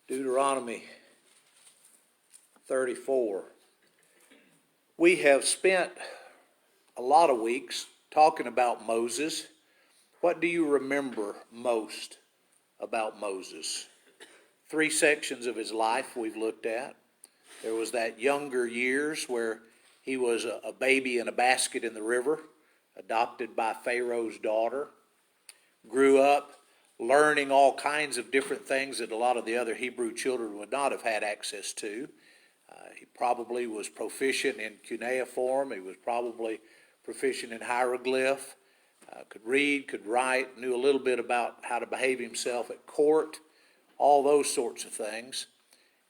Deuteronomy 34. We have spent a lot of weeks talking about Moses. What do you remember most about Moses? 3 sections of his life we've looked at. There was that younger years where he was a baby in a basket in the river, adopted by Pharaoh's daughter, grew up learning all kinds of different things that a lot of the other Hebrew children would not have had access to. He probably was proficient in cuneiform. He was probably proficient in hieroglyph, could read, could write, knew a little bit about how to behave himself at court, all those sorts of things.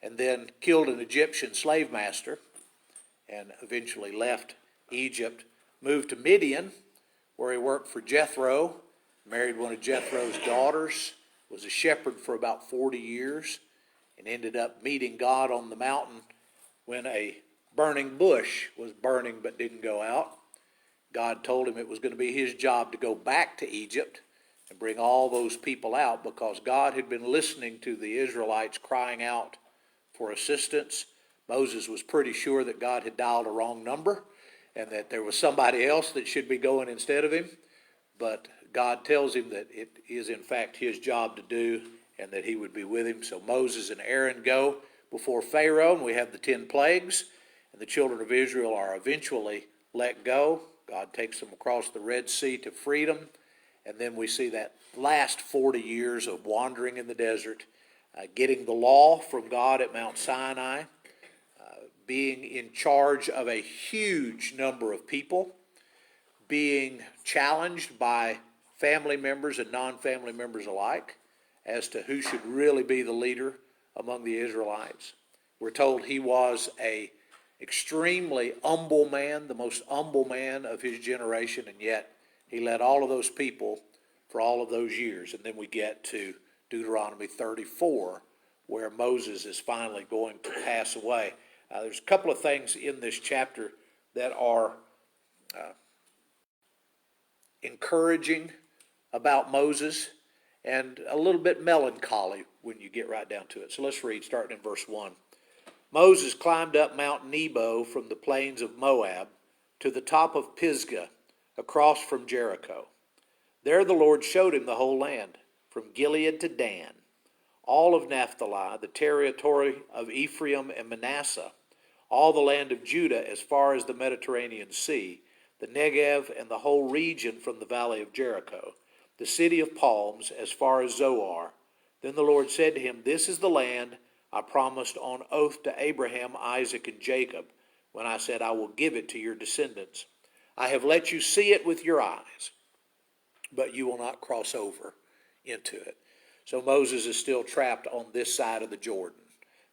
And then killed an Egyptian slave master and eventually left Egypt, moved to Midian, where he worked for Jethro, married one of Jethro's daughters, was a shepherd for about 40 years, and ended up meeting God on the mountain when a burning bush was burning but didn't go out. God told him it was going to be his job to go back to Egypt and bring all those people out, because God had been listening to the Israelites crying out for assistance. Moses was pretty sure that God had dialed a wrong number and that there was somebody else that should be going instead of him. But God tells him that it is in fact his job to do and that he would be with him. So Moses and Aaron go before Pharaoh, and we have the 10 plagues, and the children of Israel are eventually let go. God takes them across the Red Sea to freedom, and then we see that last 40 years of wandering in the desert, getting the law from God at Mount Sinai, being in charge of a huge number of people, being challenged by family members and non-family members alike as to who should really be the leader among the Israelites. We're told he was an extremely humble man, the most humble man of his generation, and yet he led all of those people for all of those years. And then we get to Deuteronomy 34, where Moses is finally going to pass away. There's a couple of things in this chapter that are encouraging about Moses and a little bit melancholy when you get right down to it. So let's read, starting in verse 1. Moses climbed up Mount Nebo from the plains of Moab to the top of Pisgah, across from Jericho. There the Lord showed him the whole land, from Gilead to Dan, all of Naphtali, the territory of Ephraim and Manasseh, all the land of Judah as far as the Mediterranean Sea, the Negev and the whole region from the valley of Jericho, the city of palms as far as Zoar. Then the Lord said to him, "This is the land I promised on oath to Abraham, Isaac, and Jacob, when I said I will give it to your descendants. I have let you see it with your eyes, but you will not cross over into it." So Moses is still trapped on this side of the Jordan.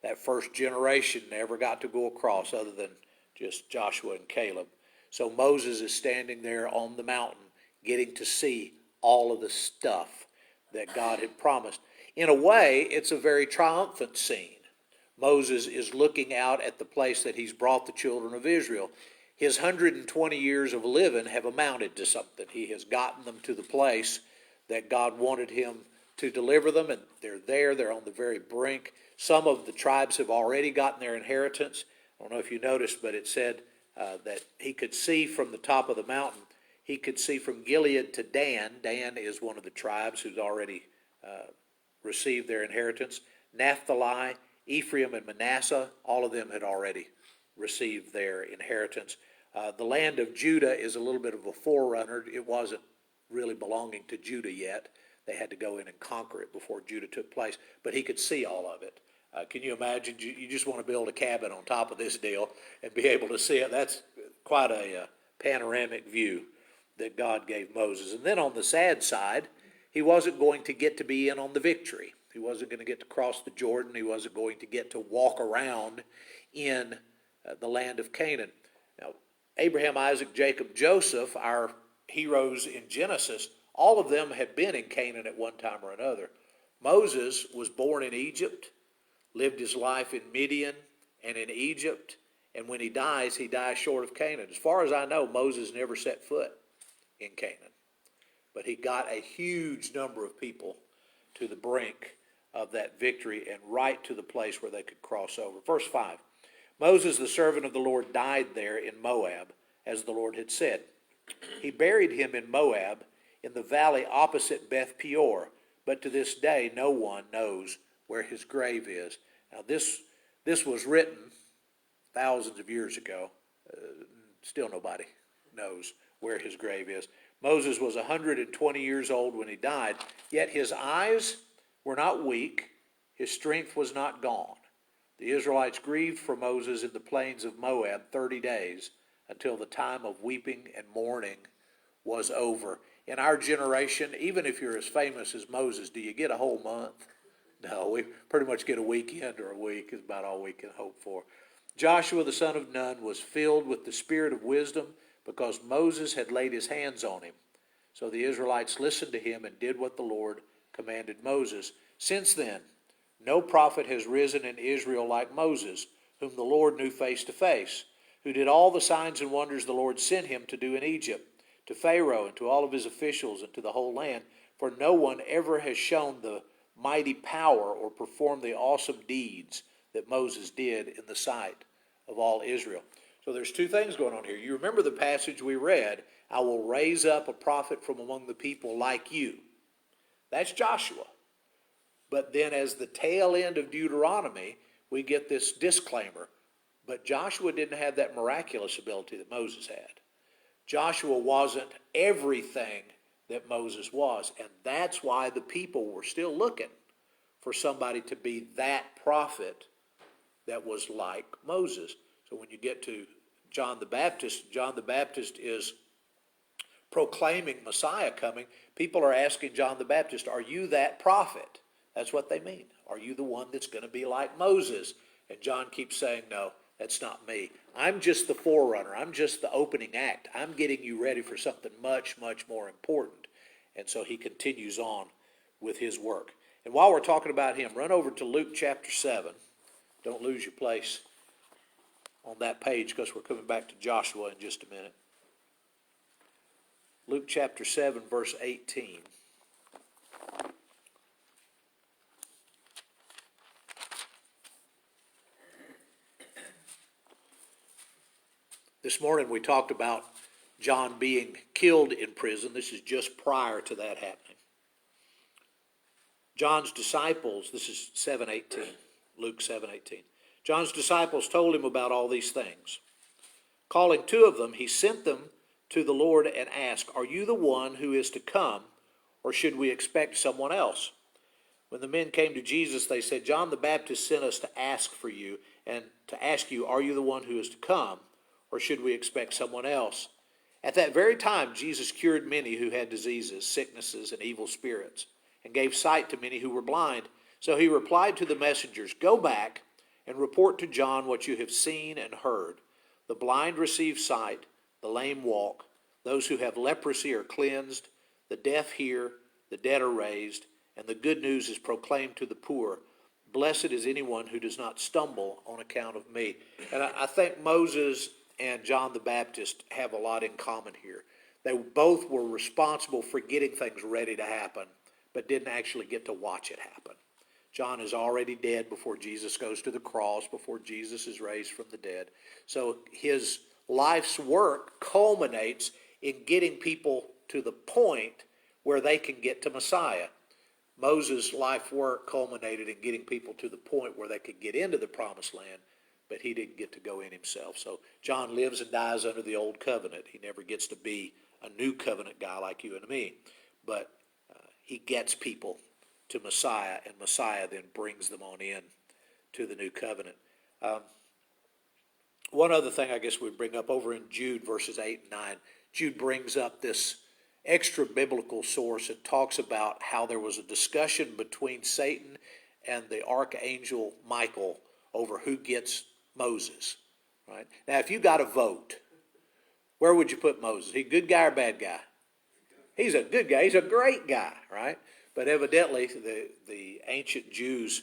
That first generation never got to go across other than just Joshua and Caleb. So Moses is standing there on the mountain getting to see all of the stuff that God had promised. In a way, it's a very triumphant scene. Moses is looking out at the place that he's brought the children of Israel. His 120 years of living have amounted to something. He has gotten them to the place that God wanted him to deliver them, and they're there. They're on the very brink. Some of the tribes have already gotten their inheritance. I don't know if you noticed, but it said that he could see from the top of the mountain. He could see from Gilead to Dan. Dan is one of the tribes who's already received their inheritance. Naphtali, Ephraim, and Manasseh, all of them had already received their inheritance. The land of Judah is a little bit of a forerunner. It wasn't really belonging to Judah yet. They had to go in and conquer it before Judah took place. But he could see all of it. Can you imagine? You just want to build a cabin on top of this deal and be able to see it. That's quite a panoramic view that God gave Moses. And then on the sad side, he wasn't going to get to be in on the victory. He wasn't going to get to cross the Jordan. He wasn't going to get to walk around in the land of Canaan. Now, Abraham, Isaac, Jacob, Joseph, our heroes in Genesis, all of them had been in Canaan at one time or another. Moses was born in Egypt, lived his life in Midian and in Egypt, and when he dies short of Canaan. As far as I know, Moses never set foot in Canaan. But he got a huge number of people to the brink of that victory and right to the place where they could cross over. Verse 5, Moses, the servant of the Lord, died there in Moab, as the Lord had said. He buried him in Moab, in the valley opposite Beth Peor, but to this day no one knows where his grave is. Now this was written thousands of years ago. Still nobody knows where his grave is. Moses was 120 years old when he died, yet his eyes were not weak, his strength was not gone. The Israelites grieved for Moses in the plains of Moab 30 days until the time of weeping and mourning was over. In our generation, even if you're as famous as Moses, do you get a whole month? No, we pretty much get a weekend or a week is about all we can hope for. Joshua the son of Nun was filled with the spirit of wisdom because Moses had laid his hands on him. So the Israelites listened to him and did what the Lord commanded Moses. Since then, no prophet has risen in Israel like Moses, whom the Lord knew face to face, who did all the signs and wonders the Lord sent him to do in Egypt, to Pharaoh and to all of his officials and to the whole land. For no one ever has shown the mighty power or performed the awesome deeds that Moses did in the sight of all Israel. So there's two things going on here. You remember the passage we read, I will raise up a prophet from among the people like you. That's Joshua. But then as the tail end of Deuteronomy, we get this disclaimer. But Joshua didn't have that miraculous ability that Moses had. Joshua wasn't everything that Moses was. And that's why the people were still looking for somebody to be that prophet that was like Moses. So when you get to John the Baptist is proclaiming Messiah coming. People are asking John the Baptist, are you that prophet? That's what they mean. Are you the one that's going to be like Moses? And John keeps saying, no, that's not me. I'm just the forerunner. I'm just the opening act. I'm getting you ready for something much, much more important. And so he continues on with his work. And while we're talking about him, run over to Luke chapter 7. Don't lose your place on that page because we're coming back to Joshua in just a minute. Luke chapter 7, verse 18. This morning we talked about John being killed in prison. This is just prior to that happening. John's disciples, this is 7:18, Luke 7:18. John's disciples told him about all these things. Calling two of them, he sent them to the Lord and asked, are you the one who is to come, or should we expect someone else? When the men came to Jesus, they said, John the Baptist sent us to ask for you, and to ask you, are you the one who is to come, or should we expect someone else? At that very time, Jesus cured many who had diseases, sicknesses, and evil spirits, and gave sight to many who were blind. So he replied to the messengers, go back and report to John what you have seen and heard. The blind receive sight, the lame walk, those who have leprosy are cleansed, the deaf hear, the dead are raised, and the good news is proclaimed to the poor. Blessed is anyone who does not stumble on account of me. And I think Moses and John the Baptist have a lot in common here. They both were responsible for getting things ready to happen, but didn't actually get to watch it happen. John is already dead before Jesus goes to the cross, before Jesus is raised from the dead. So his life's work culminates in getting people to the point where they can get to Messiah. Moses' life work culminated in getting people to the point where they could get into the promised land, but he didn't get to go in himself. So John lives and dies under the old covenant. He never gets to be a new covenant guy like you and me, but he gets people to Messiah, and Messiah then brings them on in to the new covenant. One other thing I guess we'd bring up over in Jude verses 8 and 9. Jude brings up this extra biblical source and talks about how there was a discussion between Satan and the archangel Michael over who gets Moses. Right? Now, if you got a vote, where would you put Moses? He a good guy or bad guy? He's a good guy. He's a great guy, right? But evidently, the ancient Jews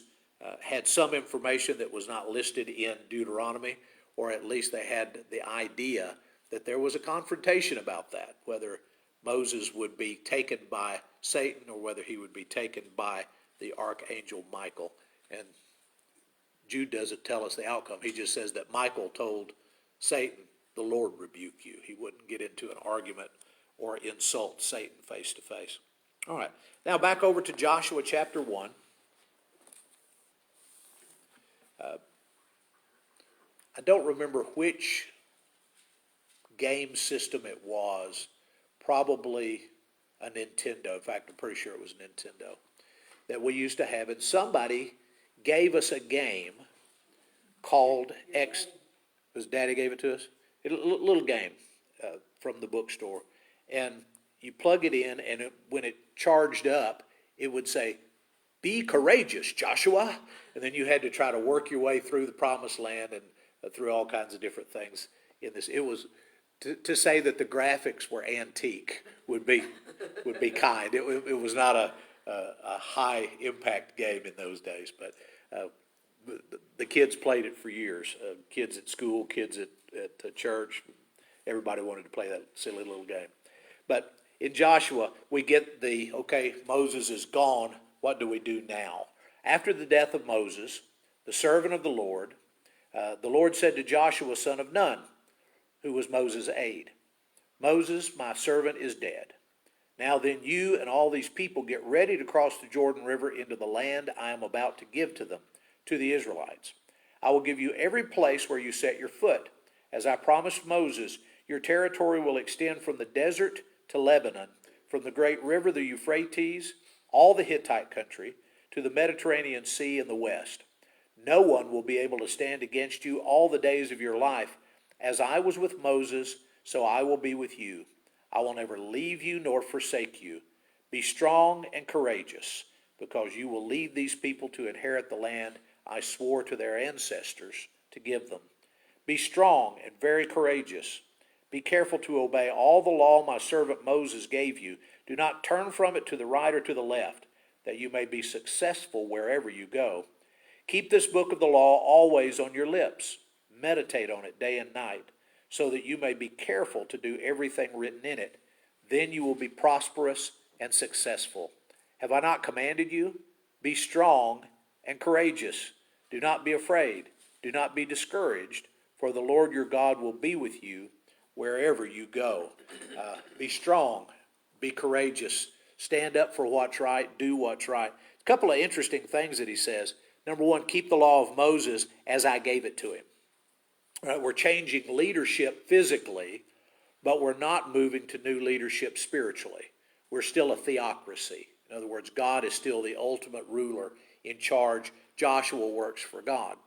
had some information that was not listed in Deuteronomy, or at least they had the idea that there was a confrontation about that, whether Moses would be taken by Satan or whether he would be taken by the archangel Michael. And Jude doesn't tell us the outcome. He just says that Michael told Satan, "The Lord rebuke you." He wouldn't get into an argument or insult Satan face to face. All right, now back over to Joshua chapter 1. I don't remember which game system it was, probably a Nintendo. In fact, I'm pretty sure it was Nintendo that we used to have. And somebody gave us a game called X. Was Daddy gave it to us? A little game from the bookstore. And you plug it in, and when it charged up, it would say, "Be courageous, Joshua." And then you had to try to work your way through the promised land and through all kinds of different things in this. It was, to say that the graphics were antique would be kind. It was not a high impact game in those days, but the kids played it for years. Kids at school, kids at church, everybody wanted to play that silly little game. But in Joshua, we get okay, Moses is gone. What do we do now? After the death of Moses, the servant of the Lord said to Joshua, son of Nun, who was Moses' aide, "Moses, my servant, is dead. Now then, you and all these people get ready to cross the Jordan River into the land I am about to give to them, to the Israelites. I will give you every place where you set your foot. As I promised Moses, your territory will extend from the desert to Lebanon, from the great river, the Euphrates, all the Hittite country, to the Mediterranean Sea in the west. No one will be able to stand against you all the days of your life. As I was with Moses, so I will be with you. I will never leave you nor forsake you. Be strong and courageous, because you will lead these people to inherit the land I swore to their ancestors to give them. Be strong and very courageous. Be careful to obey all the law my servant Moses gave you. Do not turn from it to the right or to the left, that you may be successful wherever you go. Keep this book of the law always on your lips. Meditate on it day and night, so that you may be careful to do everything written in it. Then you will be prosperous and successful. Have I not commanded you? Be strong and courageous. Do not be afraid. Do not be discouraged, for the Lord your God will be with you wherever you go." Be strong. Be courageous. Stand up for what's right. Do what's right. A couple of interesting things that he says. Number one, keep the law of Moses as I gave it to him. We're changing leadership physically, but we're not moving to new leadership spiritually. We're still a theocracy. In other words, God is still the ultimate ruler in charge. Joshua works for God.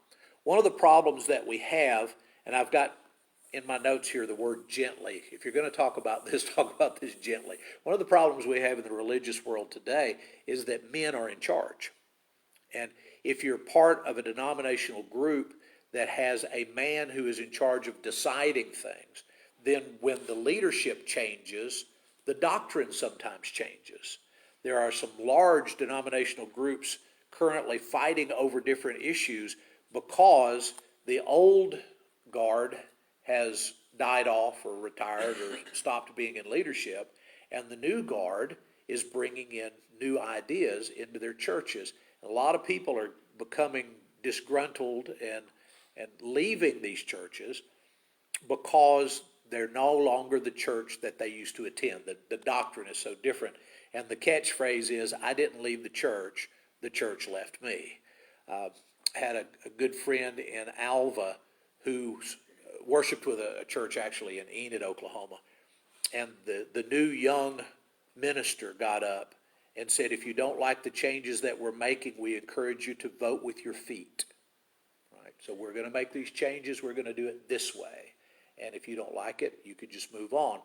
One of the problems that we have, and I've got in my notes here the word gently. If you're going to talk about this, talk about this gently. One of the problems we have in the religious world today is that men are in charge. And if you're part of a denominational group that has a man who is in charge of deciding things, then when the leadership changes, the doctrine sometimes changes. There are some large denominational groups currently fighting over different issues because the old guard has died off or retired or stopped being in leadership, and the new guard is bringing in new ideas into their churches. And a lot of people are becoming disgruntled and leaving these churches because they're no longer the church that they used to attend. The doctrine is so different. And the catchphrase is, "I didn't leave the church left me." Had a good friend in Alva who worshiped with a church actually in Enid, Oklahoma. And the new young minister got up and said, "If you don't like the changes that we're making, we encourage you to vote with your feet. Right? So we're going to make these changes. We're going to do it this way. And if you don't like it, you could just move on."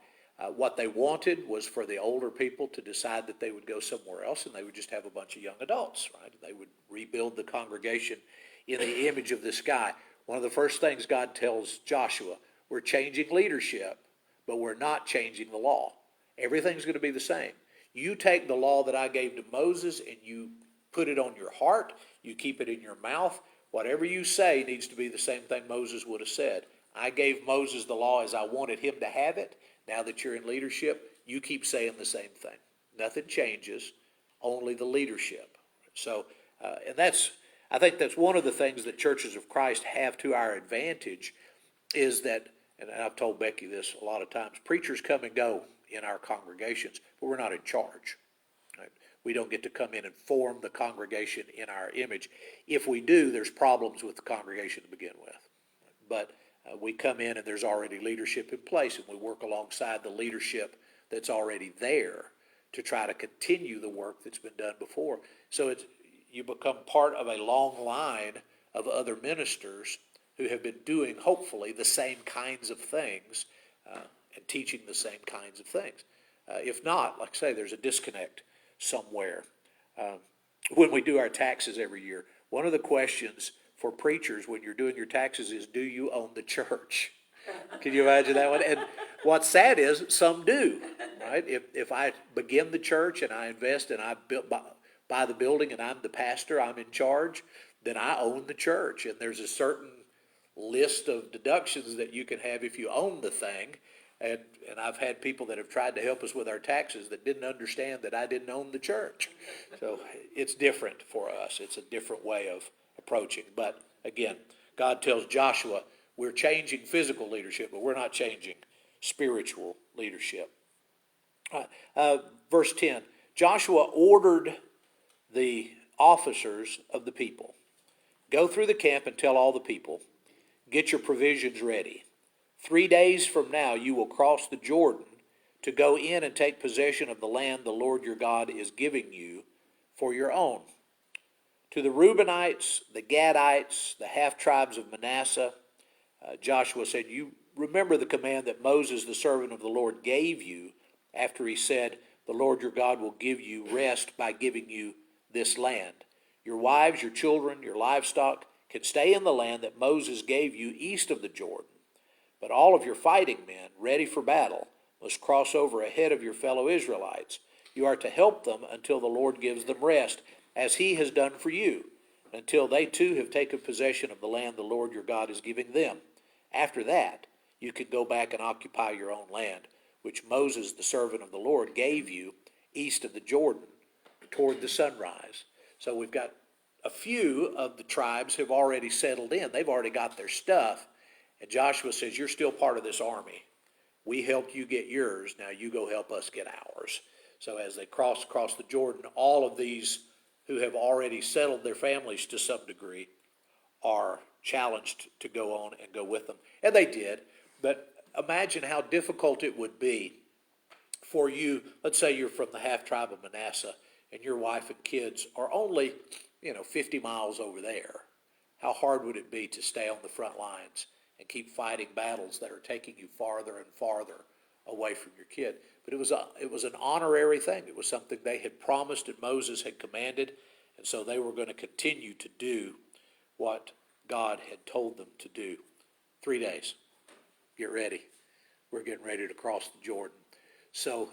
What they wanted was for the older people to decide that they would go somewhere else, and they would just have a bunch of young adults, right? They would rebuild the congregation in the image of this guy. One of the first things God tells Joshua, we're changing leadership, but we're not changing the law. Everything's going to be the same. You take the law that I gave to Moses and you put it on your heart, you keep it in your mouth. Whatever you say needs to be the same thing Moses would have said. I gave Moses the law as I wanted him to have it. Now that you're in leadership, you keep saying the same thing. Nothing changes, only the leadership. So, I think that's one of the things that churches of Christ have to our advantage is that, and I've told Becky this a lot of times, preachers come and go in our congregations, but we're not in charge. Right? We don't get to come in and form the congregation in our image. If we do, there's problems with the congregation to begin with. But we come in and there's already leadership in place, and we work alongside the leadership that's already there to try to continue the work that's been done before. So you become part of a long line of other ministers who have been doing, hopefully, the same kinds of things and teaching the same kinds of things. If not, like I say, there's a disconnect somewhere. When we do our taxes every year, one of the questions for preachers when you're doing your taxes is, do you own the church? Can you imagine that one? And what's sad is some do, right? If I begin the church and I invest and I buy the building and I'm the pastor, I'm in charge, then I own the church. And there's a certain list of deductions that you can have if you own the thing. And I've had people that have tried to help us with our taxes that didn't understand that I didn't own the church. So it's different for us. It's a different way of approaching. But again, God tells Joshua, we're changing physical leadership, but we're not changing spiritual leadership. Verse 10, Joshua ordered the officers of the people, go through the camp and tell all the people, get your provisions ready. 3 days from now you will cross the Jordan to go in and take possession of the land the Lord your God is giving you for your own. To the Reubenites, the Gadites, the half-tribes of Manasseh, Joshua said, you remember the command that Moses, the servant of the Lord, gave you after he said, the Lord your God will give you rest by giving you this land. Your wives, your children, your livestock can stay in the land that Moses gave you east of the Jordan. But all of your fighting men, ready for battle, must cross over ahead of your fellow Israelites. You are to help them until the Lord gives them rest, as he has done for you, until they too have taken possession of the land the Lord your God is giving them. After that, you can go back and occupy your own land, which Moses, the servant of the Lord, gave you east of the Jordan toward the sunrise. So we've got a few of the tribes have already settled in. They've already got their stuff. And Joshua says, you're still part of this army. We helped you get yours. Now you go help us get ours. So as they cross across the Jordan, all of these who have already settled their families to some degree are challenged to go on and go with them. And they did. But imagine how difficult it would be for you. Let's say you're from the half tribe of Manasseh and your wife and kids are only, 50 miles over there. How hard would it be to stay on the front lines and keep fighting battles that are taking you farther and farther away from your kid? But it was an honorary thing. It was something they had promised and Moses had commanded, and so they were going to continue to do what God had told them to do. 3 days. Get ready. We're getting ready to cross the Jordan. So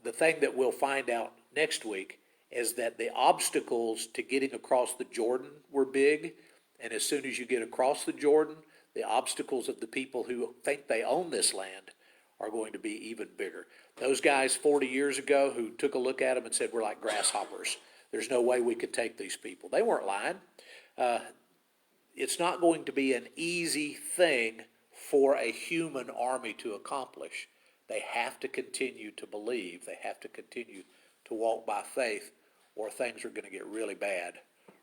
the thing that we'll find out next week is that the obstacles to getting across the Jordan were big, and as soon as you get across the Jordan, the obstacles of the people who think they own this land are going to be even bigger. Those guys 40 years ago who took a look at them and said, we're like grasshoppers. There's no way we could take these people. They weren't lying. It's not going to be an easy thing for a human army to accomplish. They have to continue to believe. They have to continue to walk by faith, or things are going to get really bad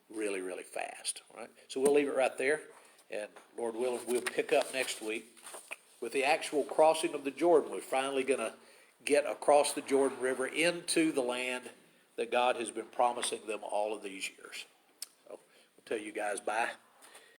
really, really fast. All right? So we'll leave it right there. And Lord willing, we'll pick up next week with the actual crossing of the Jordan. We're finally going to get across the Jordan River into the land that God has been promising them all of these years. So we'll tell you guys bye.